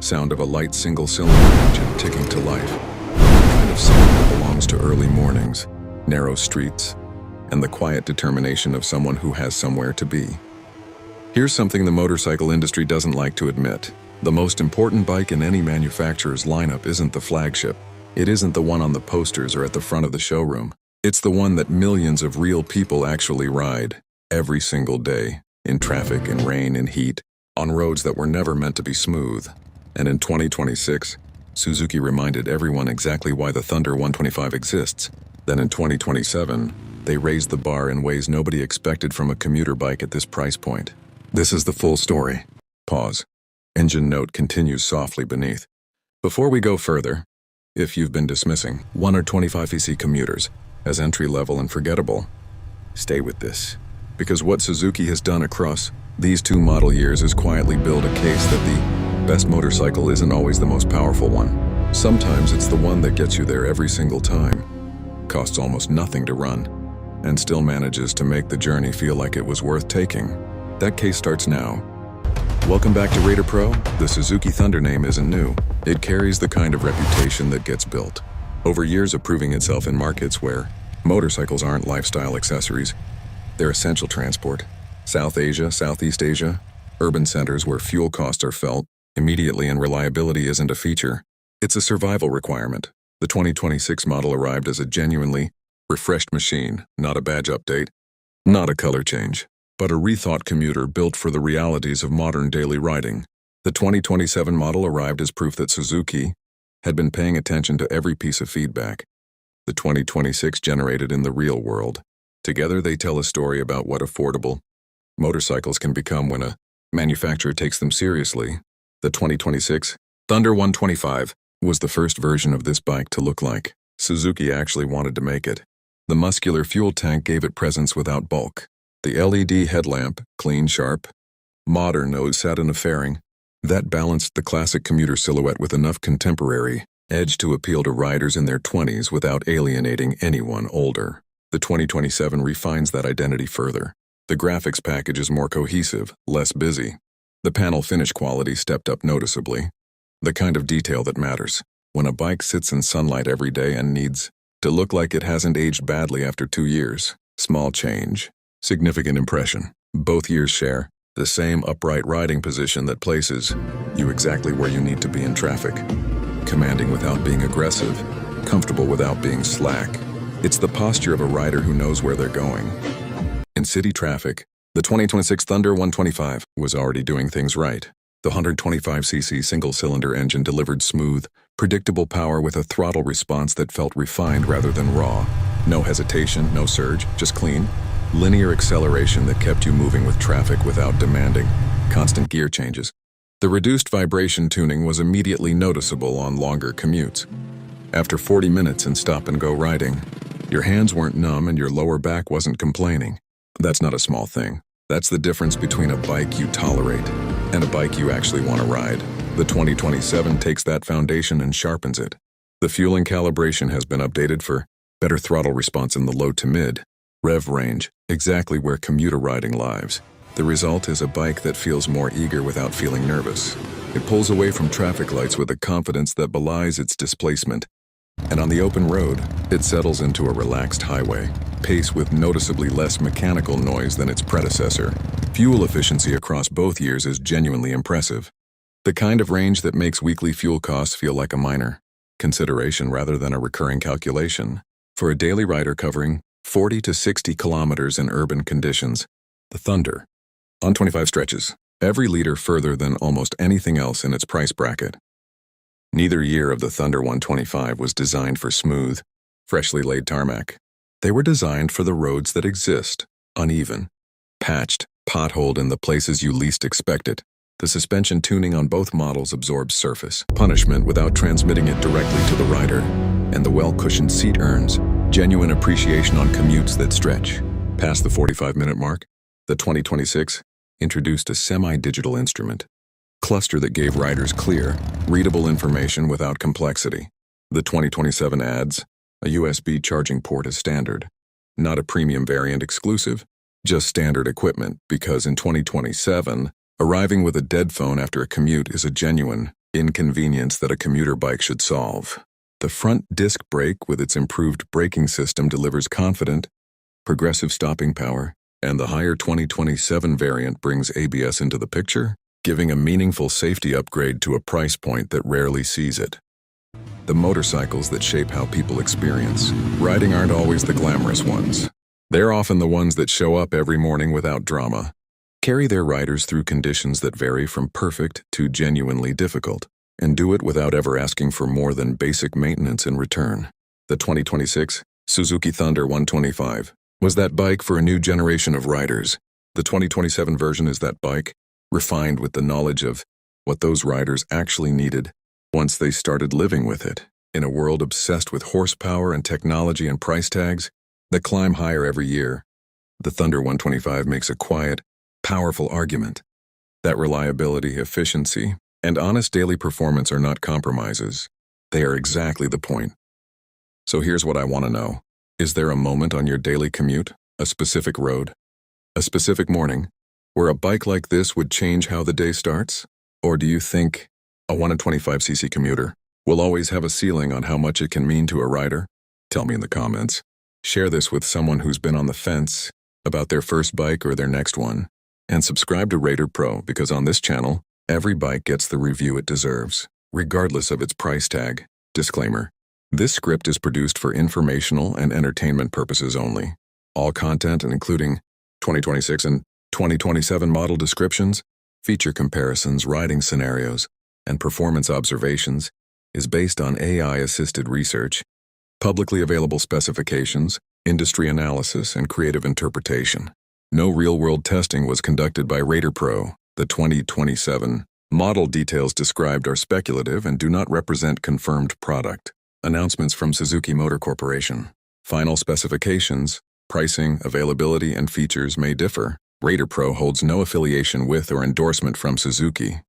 Sound of a light single-cylinder engine ticking to life. The kind of sound that belongs to early mornings, narrow streets, and the quiet determination of someone who has somewhere to be. Here's something the motorcycle industry doesn't like to admit. The most important bike in any manufacturer's lineup isn't the flagship. It isn't the one on the posters or at the front of the showroom. It's the one that millions of real people actually ride, every single day, in traffic, in rain, in heat, on roads that were never meant to be smooth. And in 2026, Suzuki reminded everyone exactly why the Thunder 125 exists. Then in 2027, they raised the bar in ways nobody expected from a commuter bike at this price point. This is the full story. Pause. Engine note continues softly beneath. Before we go further, if you've been dismissing 125cc commuters as entry-level and forgettable, stay with this. Because what Suzuki has done across these two model years is quietly build a case that the best motorcycle isn't always the most powerful one. Sometimes it's the one that gets you there every single time, costs almost nothing to run, and still manages to make the journey feel like it was worth taking. That case starts now. Welcome back to RIDERPRO. The Suzuki Thunder name isn't new. It carries the kind of reputation that gets built over years of proving itself in markets where motorcycles aren't lifestyle accessories. They're essential transport. South Asia, Southeast Asia, urban centers where fuel costs are felt immediately and reliability isn't a feature. It's a survival requirement. The 2026 model arrived as a genuinely refreshed machine, not a badge update, not a color change, but a rethought commuter built for the realities of modern daily riding. The 2027 model arrived as proof that Suzuki had been paying attention to every piece of feedback the 2026 generated in the real world. Together they tell a story about what affordable motorcycles can become when a manufacturer takes them seriously. The 2026 Thunder 125 was the first version of this bike to look like Suzuki actually wanted to make it. The muscular fuel tank gave it presence without bulk. The LED headlamp, clean, sharp, modern nose sat in a fairing that balanced the classic commuter silhouette with enough contemporary edge to appeal to riders in their 20s without alienating anyone older. The 2027 refines that identity further. The graphics package is more cohesive, less busy. The panel finish quality stepped up noticeably. The kind of detail that matters when a bike sits in sunlight every day and needs to look like it hasn't aged badly after 2 years. Small change, significant impression. Both years share the same upright riding position that places you exactly where you need to be in traffic. Commanding without being aggressive, comfortable without being slack. It's the posture of a rider who knows where they're going. In city traffic, the 2026 Thunder 125 was already doing things right. The 125cc single-cylinder engine delivered smooth, predictable power with a throttle response that felt refined rather than raw. No hesitation, no surge, just clean, linear acceleration that kept you moving with traffic without demanding constant gear changes. The reduced vibration tuning was immediately noticeable on longer commutes. After 40 minutes in stop-and-go riding, your hands weren't numb and your lower back wasn't complaining. That's not a small thing. That's the difference between a bike you tolerate and a bike you actually want to ride. The 2027 takes that foundation and sharpens it. The fueling calibration has been updated for better throttle response in the low to mid rev range, exactly where commuter riding lives. The result is a bike that feels more eager without feeling nervous. It pulls away from traffic lights with a confidence that belies its displacement. And on the open road, it settles into a relaxed highway, pace with noticeably less mechanical noise than its predecessor. Fuel efficiency across both years is genuinely impressive. The kind of range that makes weekly fuel costs feel like a minor consideration rather than a recurring calculation. For a daily rider covering 40 to 60 kilometers in urban conditions, the Thunder on 25 stretches every liter further than almost anything else in its price bracket. Neither year of the Thunder 125 was designed for smooth, freshly laid tarmac. They were designed for the roads that exist, uneven, patched, potholed in the places you least expect it. The suspension tuning on both models absorbs surface punishment without transmitting it directly to the rider, and the well-cushioned seat earns genuine appreciation on commutes that stretch. Past the 45-minute mark, the 2026 introduced a semi-digital instrument cluster that gave riders clear, readable information without complexity. The 2027 adds a USB charging port as standard, not a premium variant exclusive, just standard equipment, because in 2027, arriving with a dead phone after a commute is a genuine inconvenience that a commuter bike should solve. The front disc brake with its improved braking system delivers confident, progressive stopping power, and the higher 2027 variant brings ABS into the picture, giving a meaningful safety upgrade to a price point that rarely sees it. The motorcycles that shape how people experience riding aren't always the glamorous ones. They're often the ones that show up every morning without drama, carry their riders through conditions that vary from perfect to genuinely difficult, and do it without ever asking for more than basic maintenance in return. The 2026 Suzuki Thunder 125 was that bike for a new generation of riders. The 2027 version is that bike, refined with the knowledge of what those riders actually needed once they started living with it. In a world obsessed with horsepower and technology and price tags that climb higher every year, the Thunder 125 makes a quiet, powerful argument that reliability, efficiency, and honest daily performance are not compromises. They are exactly the point. So here's what I want to know. Is there a moment on your daily commute, a specific road, a specific morning, where a bike like this would change how the day starts? Or do you think a 125cc commuter will always have a ceiling on how much it can mean to a rider? Tell me in the comments. Share this with someone who's been on the fence about their first bike or their next one. And subscribe to RIDERPRO because on this channel, every bike gets the review it deserves, regardless of its price tag. Disclaimer. This script is produced for informational and entertainment purposes only. All content, including 2026 and 2027 model descriptions, feature comparisons, riding scenarios, and performance observations, is based on AI-assisted research, publicly available specifications, industry analysis, and creative interpretation. No real-world testing was conducted by RIDERPRO. The 2027 model details described are speculative and do not represent confirmed product. Announcements from Suzuki Motor Corporation. Final specifications, pricing, availability, and features may differ. RIDERPRO holds no affiliation with or endorsement from Suzuki.